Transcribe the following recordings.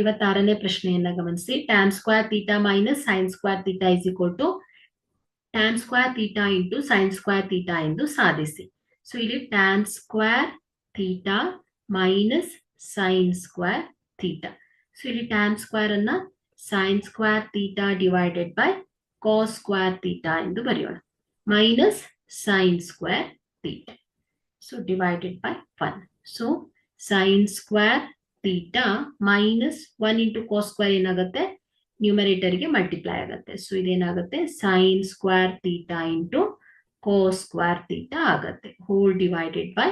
ಇವತ್ತಾರನೇ ಪ್ರಶ್ನೆಯನ್ನ ಗಮನಿಸಿ. tan square theta minus sin square theta is equal to tan square theta into sin square theta ಎಂದು ಸಾಧಿಸಿ. ಇಲ್ಲಿ tan square theta minus sin square theta. ಇಲ್ಲಿ tan square ಅನ್ನ sin square theta divided by cos square theta ಎಂದು ಬರೆಯೋಣ. Minus sin square theta. Divided by 1. sin square theta minus 1 into cos square ಏನಾಗುತ್ತೆ, numerator ಗೆ multiply ಆಗುತ್ತೆ. ಇದೇನಾಗುತ್ತೆ sin square theta into cos square theta ಆಗುತ್ತೆ. Whole divided by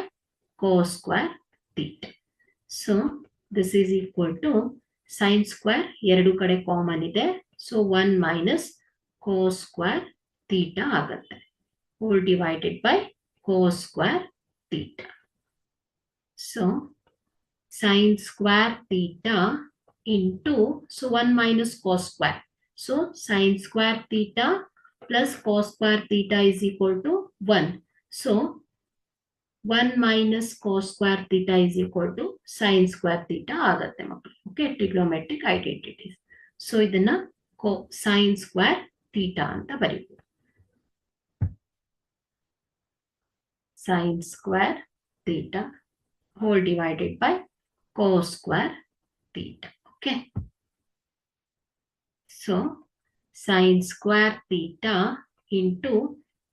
cos square theta. This is equal to sin square ಎರಡು ಕಡೆ common ಇದೆ. 1 minus cos square theta ಆಗುತ್ತೆ. Whole divided by cos square theta. sin square theta into 1 minus cos square. Sin square theta plus cos square theta is equal to 1. 1 minus cos square theta is equal to sin square theta ಆಗುತ್ತೆ ಮಕ್ಕಳು. Okay, trigonometric identities. ಇದನ್ನ sin square theta ಅಂತ ಬರೀಬಹುದು. sin square theta whole divided by cos square theta. Okay. Sin square theta into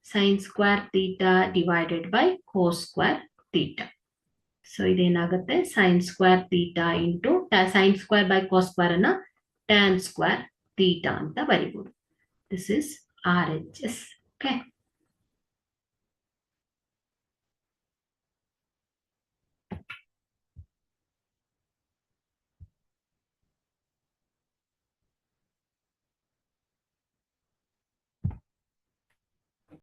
sin square theta divided by cos square theta. ಇದೇನಾಗುತ್ತೆ sin square theta into sin square by cos square ಅನ್ನ tan square theta ಅಂತ ಬರೀಬಹುದು. This is RHS. Okay.